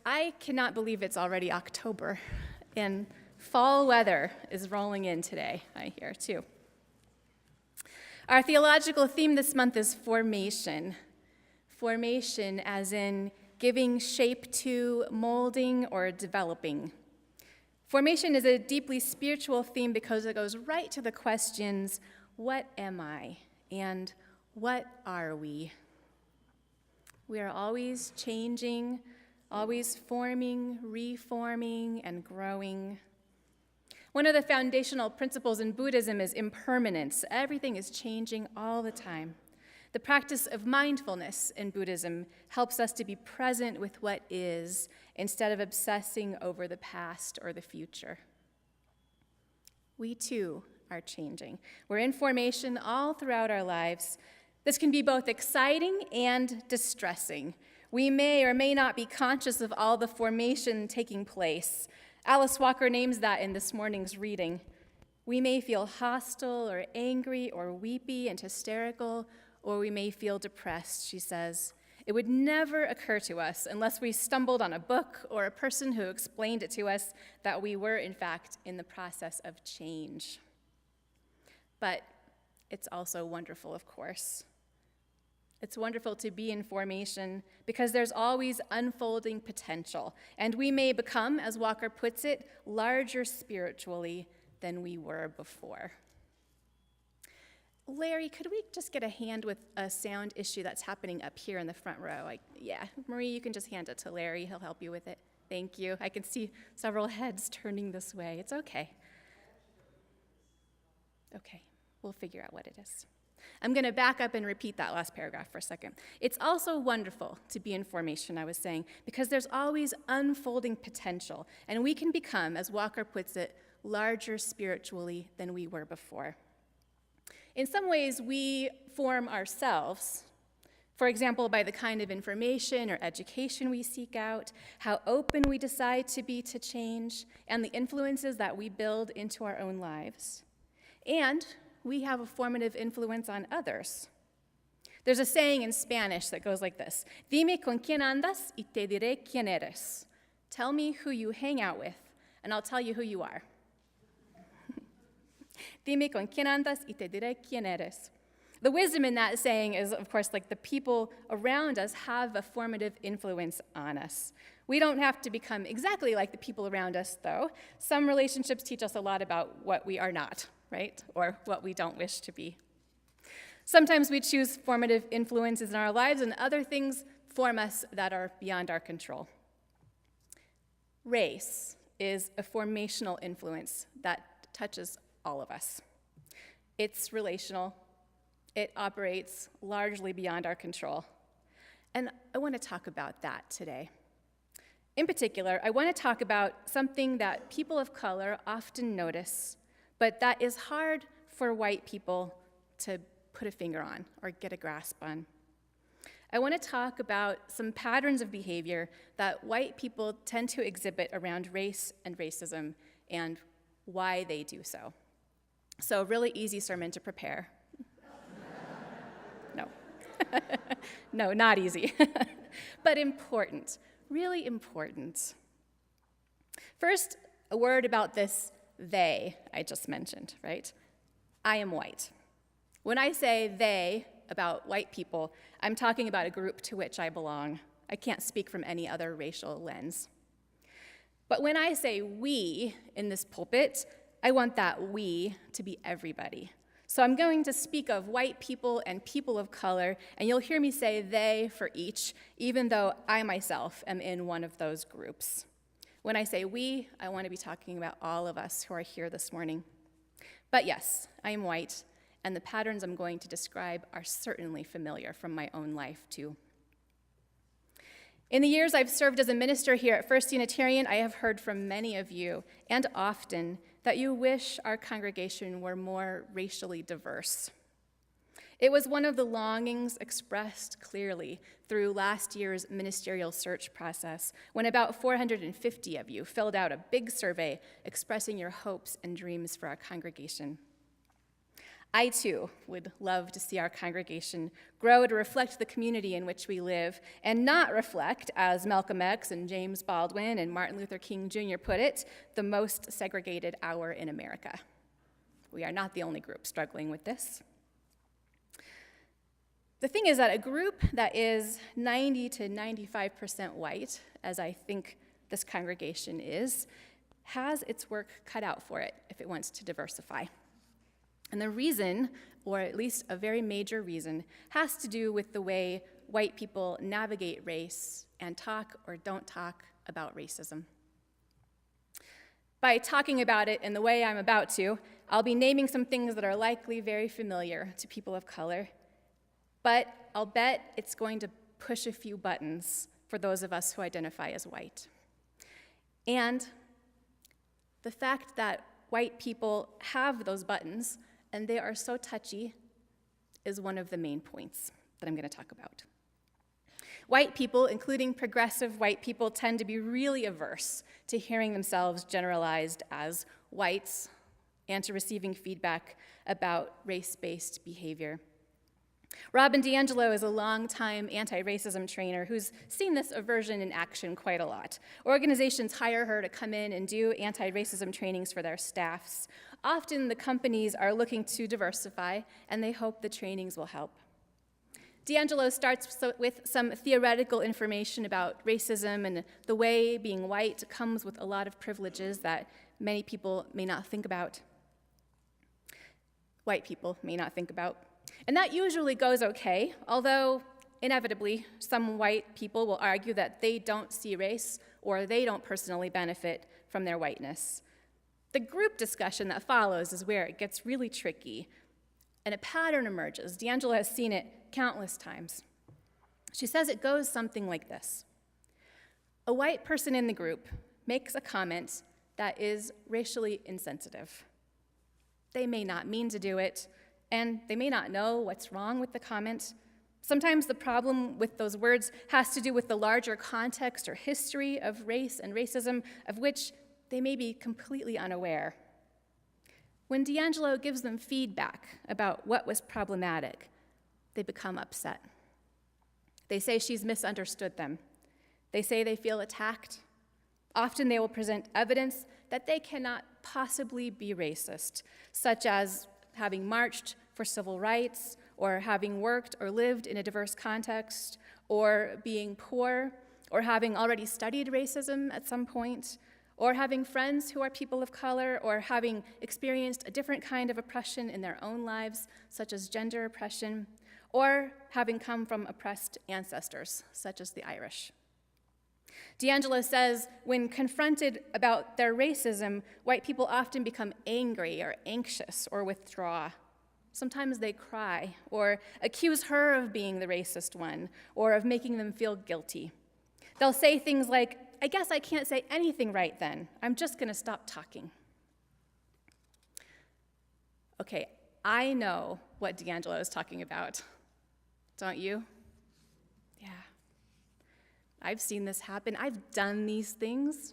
I cannot believe it's already October, and fall weather is rolling in today, I hear, too. Our theological theme this month is formation. Formation as in giving shape to, molding, or developing. Formation is a deeply spiritual theme because it goes right to the questions, what am I? And what are we? We are always changing, always forming, reforming, and growing. One of the foundational principles in Buddhism is impermanence. Everything is changing all the time. The practice of mindfulness in Buddhism helps us to be present with what is instead of obsessing over the past or the future. We too are changing. We're in formation all throughout our lives. This can be both exciting and distressing. We may or may not be conscious of all the formation taking place. Alice Walker names that in this morning's reading. We may feel hostile or angry or weepy and hysterical, or we may feel depressed, she says. It would never occur to us unless we stumbled on a book or a person who explained it to us that we were, in fact, in the process of change. But it's also wonderful, of course. It's wonderful to be in formation because there's always unfolding potential, and we may become, as Walker puts it, larger spiritually than we were before. Larry, could we just get a hand with a sound issue that's happening up here in the front row? Yeah, Marie, you can just hand it to Larry. He'll help you with it. Thank you. I can see several heads turning this way. It's okay. Okay, we'll figure out what it is. I'm going to back up and repeat that last paragraph for a second. It's also wonderful to be in formation, I was saying, because there's always unfolding potential, and we can become, as Walker puts it, larger spiritually than we were before. In some ways, we form ourselves, for example, by the kind of information or education we seek out, how open we decide to be to change, and the influences that we build into our own lives. And we have a formative influence on others. There's a saying in Spanish that goes like this: Dime con quién andas y te diré quién eres. Tell me who you hang out with, and I'll tell you who you are. Dime con quién andas y te diré quién eres. The wisdom in that saying is, of course, like the people around us have a formative influence on us. We don't have to become exactly like the people around us, though. Some relationships teach us a lot about what we are not, right? Or what we don't wish to be. Sometimes we choose formative influences in our lives, and other things form us that are beyond our control. Race is a formational influence that touches all of us. It's relational. It operates largely beyond our control. And I want to talk about that today. In particular, I want to talk about something that people of color often notice, but that is hard for white people to put a finger on or get a grasp on. I want to talk about some patterns of behavior that white people tend to exhibit around race and racism and why they do so. So, really easy sermon to prepare. No. No, not easy. But important, really important. First, a word about this they I just mentioned, right? I am white. When I say they about white people, I'm talking about a group to which I belong. I can't speak from any other racial lens. But when I say we in this pulpit, I want that we to be everybody. So I'm going to speak of white people and people of color, and you'll hear me say they for each, even though I myself am in one of those groups. When I say we, I want to be talking about all of us who are here this morning. But yes, I am white, and the patterns I'm going to describe are certainly familiar from my own life, too. In the years I've served as a minister here at First Unitarian, I have heard from many of you, and often, that you wish our congregation were more racially diverse. It was one of the longings expressed clearly through last year's ministerial search process, when about 450 of you filled out a big survey expressing your hopes and dreams for our congregation. I, too, would love to see our congregation grow to reflect the community in which we live and not reflect, as Malcolm X and James Baldwin and Martin Luther King Jr. put it, the most segregated hour in America. We are not the only group struggling with this. The thing is that a group that is 90 to 95% white, as I think this congregation is, has its work cut out for it if it wants to diversify. And the reason, or at least a very major reason, has to do with the way white people navigate race and talk or don't talk about racism. By talking about it in the way I'm about to, I'll be naming some things that are likely very familiar to people of color, but I'll bet it's going to push a few buttons for those of us who identify as white. And the fact that white people have those buttons and they are so touchy is one of the main points that I'm going to talk about. White people, including progressive white people, tend to be really averse to hearing themselves generalized as whites and to receiving feedback about race-based behavior. Robin Di Angelo is a longtime anti-racism trainer who's seen this aversion in action quite a lot. Organizations hire her to come in and do anti-racism trainings for their staffs. Often the companies are looking to diversify, and they hope the trainings will help. Di Angelo starts with some theoretical information about racism and the way being white comes with a lot of privileges that many people may not think about. White people may not think about. And that usually goes okay, although inevitably some white people will argue that they don't see race or they don't personally benefit from their whiteness. The group discussion that follows is where it gets really tricky, and a pattern emerges. Di Angelo has seen it countless times. She says it goes something like this. A white person in the group makes a comment that is racially insensitive. They may not mean to do it, and they may not know what's wrong with the comment. Sometimes the problem with those words has to do with the larger context or history of race and racism, of which they may be completely unaware. When Di Angelo gives them feedback about what was problematic, they become upset. They say she's misunderstood them. They say they feel attacked. Often they will present evidence that they cannot possibly be racist, such as having marched for civil rights, or having worked or lived in a diverse context, or being poor, or having already studied racism at some point, or having friends who are people of color, or having experienced a different kind of oppression in their own lives, such as gender oppression, or having come from oppressed ancestors, such as the Irish. Di Angelo says when confronted about their racism, white people often become angry or anxious or withdraw. Sometimes they cry or accuse her of being the racist one or of making them feel guilty. They'll say things like, I guess I can't say anything right then. I'm just going to stop talking. Okay, I know what Di Angelo is talking about. Don't you? Yeah. I've seen this happen. I've done these things.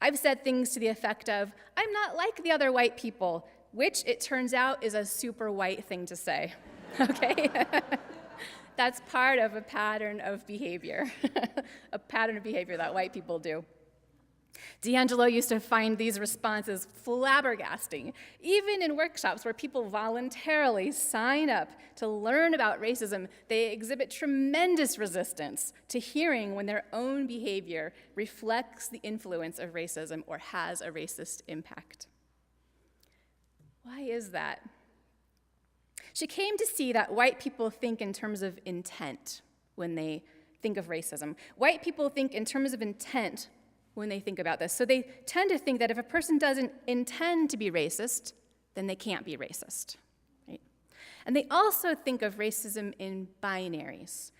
I've said things to the effect of, I'm not like the other white people, which it turns out is a super white thing to say, okay? That's part of a pattern of behavior, a pattern of behavior that white people do. Di Angelo used to find these responses flabbergasting, even in workshops where people voluntarily sign up to learn about racism. They exhibit tremendous resistance to hearing when their own behavior reflects the influence of racism or has a racist impact. Why is that? She came to see that white people think in terms of intent when they think of racism. White people think in terms of intent when they think about this. So they tend to think that if a person doesn't intend to be racist, then they can't be racist, right? And they also think of racism in binaries.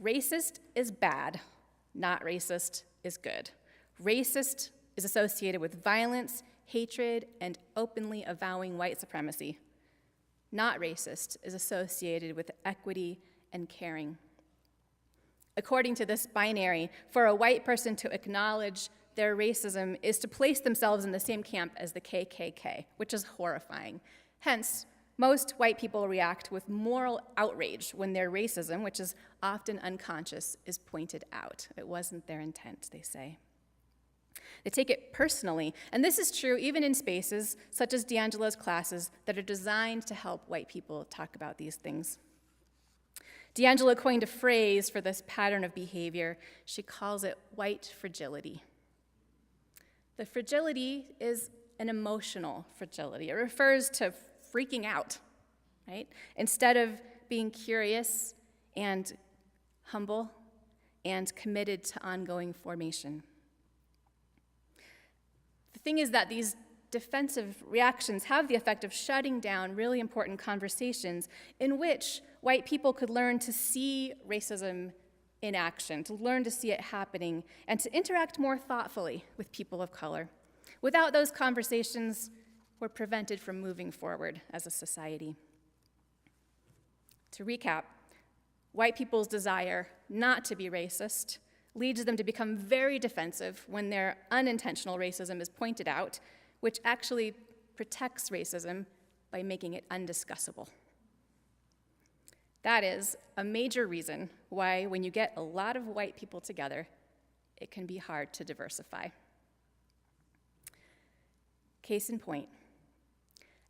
Racist is bad, not racist is good. Racist is associated with violence, hatred, and openly avowing white supremacy. Not racist is associated with equity and caring. According to this binary, for a white person to acknowledge their racism is to place themselves in the same camp as the KKK, which is horrifying. Hence, Most white people react with moral outrage when their racism, which is often unconscious, is pointed out. It wasn't their intent, they say. They take it personally, and this is true even in spaces such as Di Angelo's classes that are designed to help white people talk about these things. Di Angelo coined a phrase for this pattern of behavior. She calls it white fragility. The fragility is an emotional fragility. It refers to freaking out, right? Instead of being curious and humble and committed to ongoing formation. The thing is that these defensive reactions have the effect of shutting down really important conversations in which white people could learn to see racism in action, to learn to see it happening, and to interact more thoughtfully with people of color. Without those conversations, we're prevented from moving forward as a society. To recap, white people's desire not to be racist leads them to become very defensive when their unintentional racism is pointed out, which actually protects racism by making it undiscussable. That is a major reason why, when you get a lot of white people together, it can be hard to diversify. Case in point,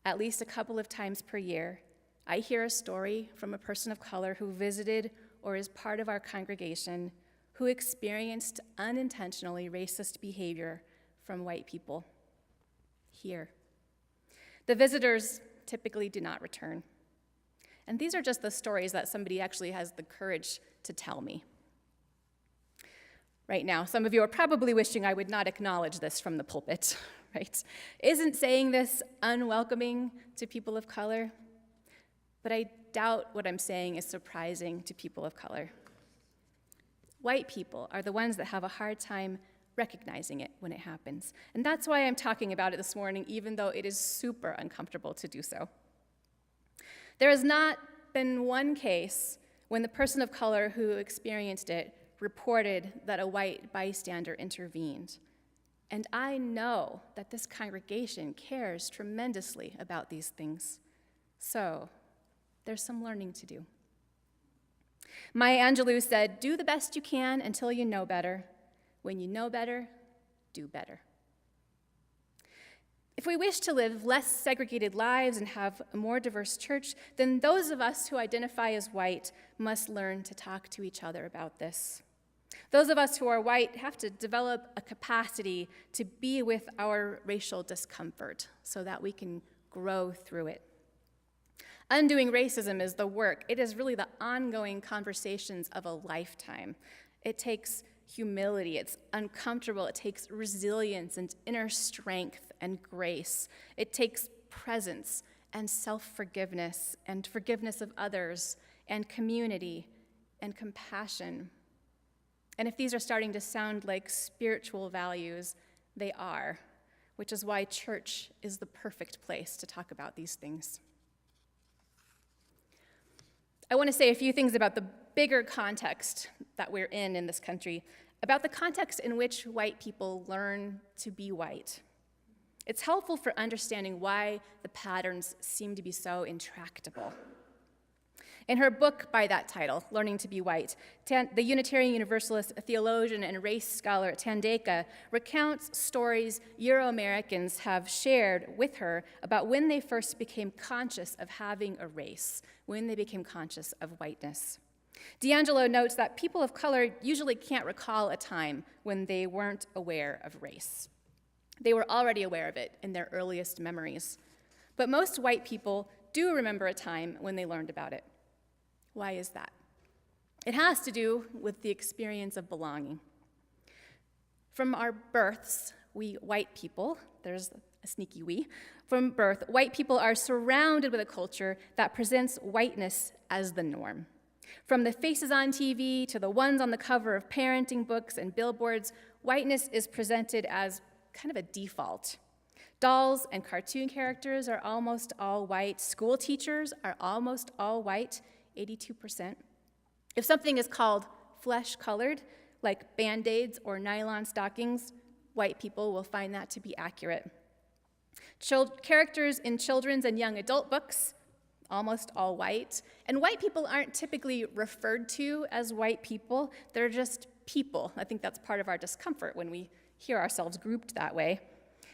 at least a couple of times per year, I hear a story from a person of color who visited or is part of our congregation who experienced unintentionally racist behavior from white people here. The visitors typically do not return. And these are just the stories that somebody actually has the courage to tell me. Right now, some of you are probably wishing I would not acknowledge this from the pulpit, right? Isn't saying this unwelcoming to people of color? But I doubt what I'm saying is surprising to people of color. White people are the ones that have a hard time recognizing it when it happens. And that's why I'm talking about it this morning, even though it is super uncomfortable to do so. There has not been one case when the person of color who experienced it reported that a white bystander intervened. And I know that this congregation cares tremendously about these things. So there's some learning to do. Maya Angelou said, "Do the best you can until you know better. When you know better, do better." If we wish to live less segregated lives and have a more diverse church, then those of us who identify as white must learn to talk to each other about this. Those of us who are white have to develop a capacity to be with our racial discomfort so that we can grow through it. Undoing racism is the work. It is really the ongoing conversations of a lifetime. It takes humility, it's uncomfortable, it takes resilience and inner strength and grace. It takes presence and self-forgiveness and forgiveness of others and community and compassion. And if these are starting to sound like spiritual values, they are, which is why church is the perfect place to talk about these things. I want to say a few things about the bigger context that we're in this country, about the context in which white people learn to be white. It's helpful for understanding why the patterns seem to be so intractable. In her book by that title, Learning to be White, the Unitarian Universalist theologian and race scholar Thandeka recounts stories Euro-Americans have shared with her about when they first became conscious of having a race, when they became conscious of whiteness. Di Angelo notes that people of color usually can't recall a time when they weren't aware of race. They were already aware of it in their earliest memories. But most white people do remember a time when they learned about it. Why is that? It has to do with the experience of belonging. From our births, we white people, there's a sneaky we, from birth, white people are surrounded with a culture that presents whiteness as the norm. From the faces on TV to the ones on the cover of parenting books and billboards, whiteness is presented as kind of a default. Dolls and cartoon characters are almost all white. School teachers are almost all white, 82%. If something is called flesh-colored, like Band-Aids or nylon stockings, white people will find that to be accurate. Characters in children's and young adult books almost all white. And white people aren't typically referred to as white people. They're just people. I think that's part of our discomfort when we hear ourselves grouped that way.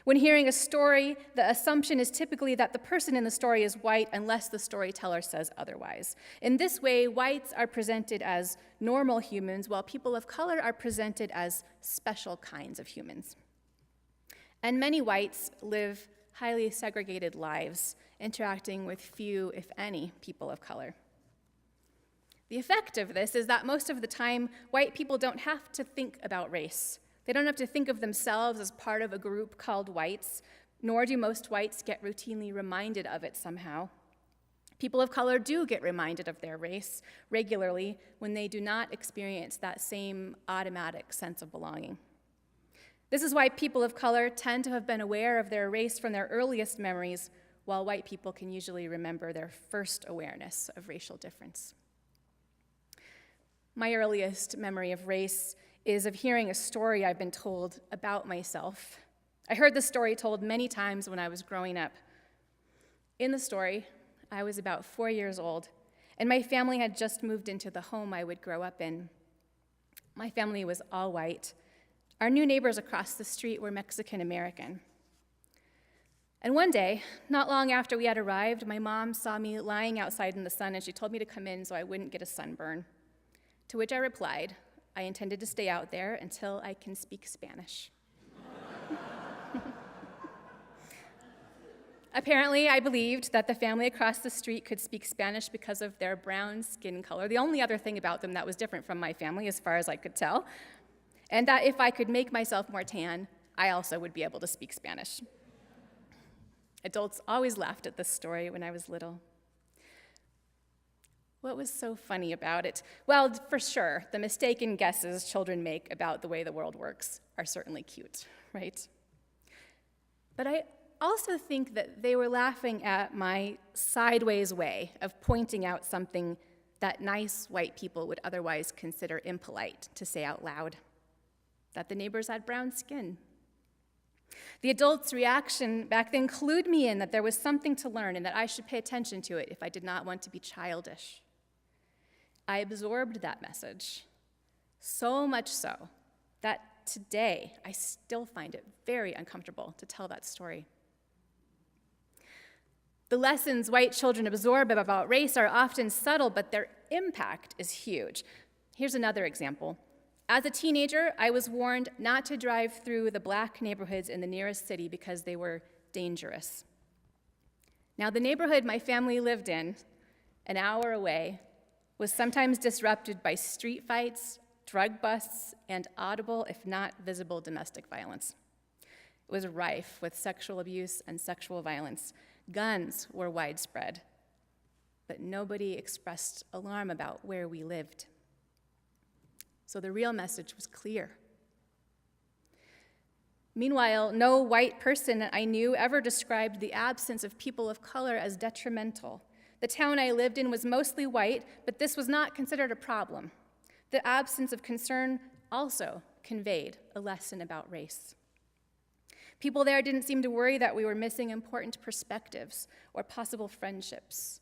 When hearing a story, the assumption is typically that the person in the story is white unless the storyteller says otherwise. In this way, whites are presented as normal humans, while people of color are presented as special kinds of humans. And many whites live highly segregated lives, interacting with few, if any, people of color. The effect of this is that most of the time, white people don't have to think about race. They don't have to think of themselves as part of a group called whites, nor do most whites get routinely reminded of it somehow. People of color do get reminded of their race regularly when they do not experience that same automatic sense of belonging. This is why people of color tend to have been aware of their race from their earliest memories, while white people can usually remember their first awareness of racial difference. My earliest memory of race is of hearing a story I've been told about myself. I heard the story told many times when I was growing up. In the story, I was about 4 years old, and my family had just moved into the home I would grow up in. My family was all white. Our new neighbors across the street were Mexican American. And one day, not long after we had arrived, my mom saw me lying outside in the sun, and she told me to come in so I wouldn't get a sunburn. To which I replied, I intended to stay out there until I can speak Spanish. Apparently, I believed that the family across the street could speak Spanish because of their brown skin color, the only other thing about them that was different from my family as far as I could tell, and that if I could make myself more tan, I also would be able to speak Spanish. Adults always laughed at this story when I was little. What was so funny about it? Well, for sure, the mistaken guesses children make about the way the world works are certainly cute, right? But I also think that they were laughing at my sideways way of pointing out something that nice white people would otherwise consider impolite to say out loud, that the neighbors had brown skin. The adults' reaction back then clued me in that there was something to learn and that I should pay attention to it if I did not want to be childish. I absorbed that message, so much so that today I still find it very uncomfortable to tell that story. The lessons white children absorb about race are often subtle, but their impact is huge. Here's another example. As a teenager, I was warned not to drive through the black neighborhoods in the nearest city because they were dangerous. Now, the neighborhood my family lived in, an hour away, was sometimes disrupted by street fights, drug busts, and audible, if not visible, domestic violence. It was rife with sexual abuse and sexual violence. Guns were widespread, but nobody expressed alarm about where we lived. So the real message was clear. Meanwhile, no white person I knew ever described the absence of people of color as detrimental. The town I lived in was mostly white, but this was not considered a problem. The absence of concern also conveyed a lesson about race. People there didn't seem to worry that we were missing important perspectives or possible friendships.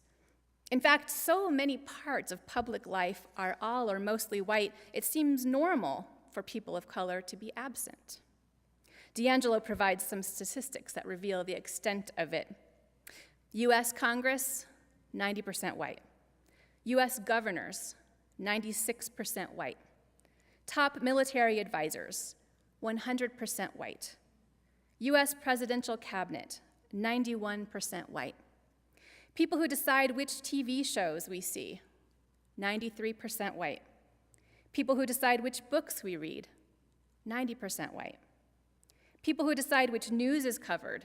In fact, so many parts of public life are all or mostly white, it seems normal for people of color to be absent. Di Angelo provides some statistics that reveal the extent of it. U.S. Congress, 90% white. U.S. governors, 96% white. Top military advisors, 100% white. U.S. presidential cabinet, 91% white. People who decide which TV shows we see, 93% white. People who decide which books we read, 90% white. People who decide which news is covered,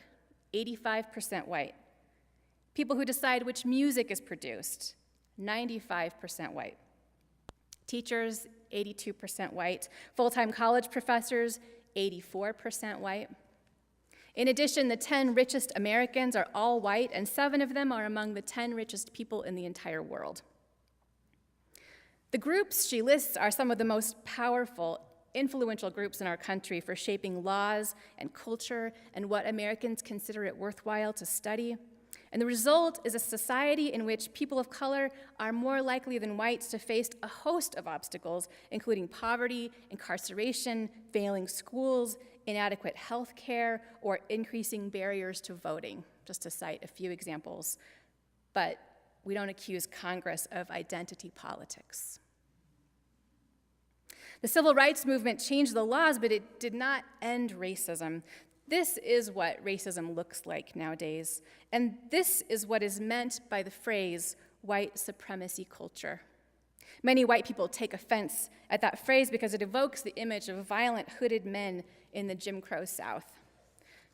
85% white. People who decide which music is produced, 95% white. Teachers, 82% white. Full-time college professors, 84% white. In addition, the 10 richest Americans are all white, and 7 of them are among the 10 richest people in the entire world. The groups she lists are some of the most powerful, influential groups in our country for shaping laws and culture and what Americans consider it worthwhile to study. And the result is a society in which people of color are more likely than whites to face a host of obstacles, including poverty, incarceration, failing schools, inadequate health care, or increasing barriers to voting, just to cite a few examples. But we don't accuse Congress of identity politics. The civil rights movement changed the laws, but it did not end racism. This is what racism looks like nowadays, and this is what is meant by the phrase white supremacy culture. Many white people take offense at that phrase because it evokes the image of violent hooded men in the Jim Crow South.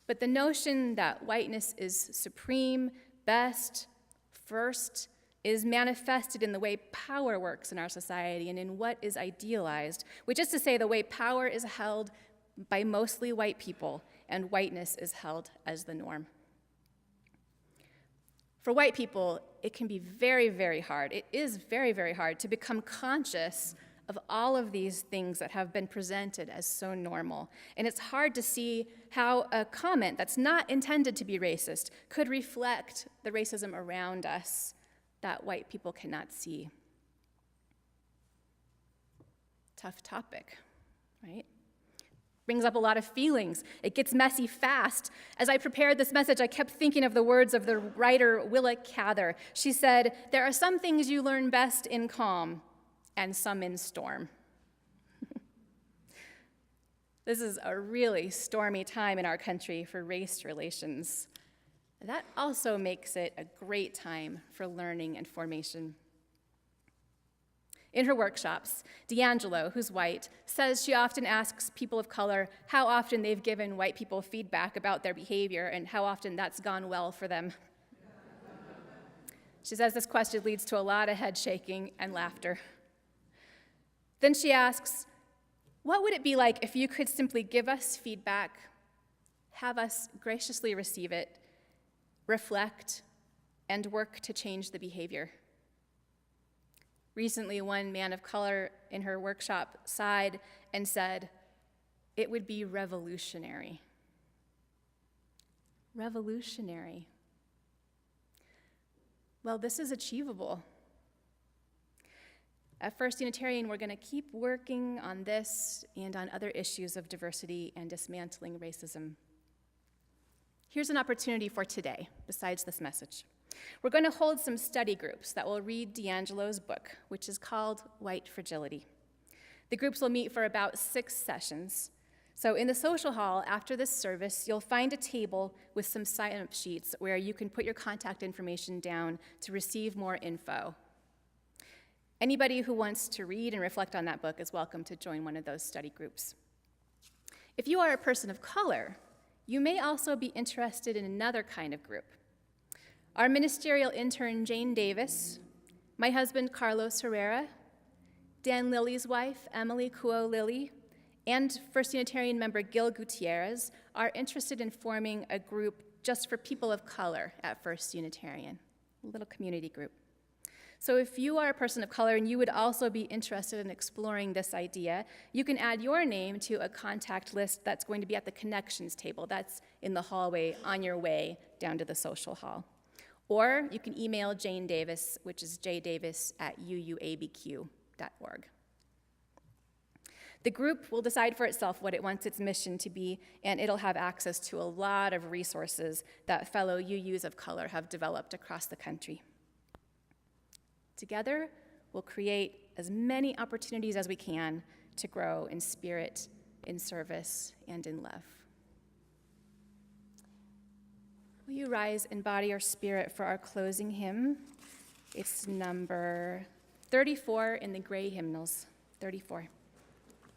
But the notion that whiteness is supreme, best, first, is manifested in the way power works in our society and in what is idealized, which is to say the way power is held by mostly white people and whiteness is held as the norm. For white people, it can be very, very hard. It is very, very hard to become conscious of all of these things that have been presented as so normal. And it's hard to see how a comment that's not intended to be racist could reflect the racism around us that white people cannot see. Tough topic, right? Brings up a lot of feelings. It gets messy fast. As I prepared this message, I kept thinking of the words of the writer Willa Cather. She said, "There are some things you learn best in calm and some in storm." This is a really stormy time in our country for race relations. That also makes it a great time for learning and formation. In her workshops, Di Angelo, who's white, says she often asks people of color how often they've given white people feedback about their behavior and how often that's gone well for them. She says this question leads to a lot of head shaking and laughter. Then she asks, what would it be like if you could simply give us feedback, have us graciously receive it, reflect, and work to change the behavior? Recently, one man of color in her workshop sighed and said, "It would be revolutionary." Revolutionary. Well, this is achievable. At First Unitarian, we're going to keep working on this and on other issues of diversity and dismantling racism. Here's an opportunity for today, besides this message. We're going to hold some study groups that will read Di Angelo's book, which is called White Fragility. The groups will meet for about 6 sessions. So in the social hall after this service, you'll find a table with some sign-up sheets where you can put your contact information down to receive more info. Anybody who wants to read and reflect on that book is welcome to join one of those study groups. If you are a person of color, you may also be interested in another kind of group. Our ministerial intern, Jane Davis, my husband, Carlos Herrera, Dan Lilly's wife, Emily Kuo-Lilly, and First Unitarian member Gil Gutierrez are interested in forming a group just for people of color at First Unitarian, a little community group. So if you are a person of color and you would also be interested in exploring this idea, you can add your name to a contact list that's going to be at the connections table. That's in the hallway on your way down to the social hall. Or you can email Jane Davis, which is jdavis@uuabq.org. The group will decide for itself what it wants its mission to be, and it'll have access to a lot of resources that fellow UUs of color have developed across the country. Together, we'll create as many opportunities as we can to grow in spirit, in service, and in love. Will you rise in body or spirit for our closing hymn? It's number 34 in the gray hymnals, 34.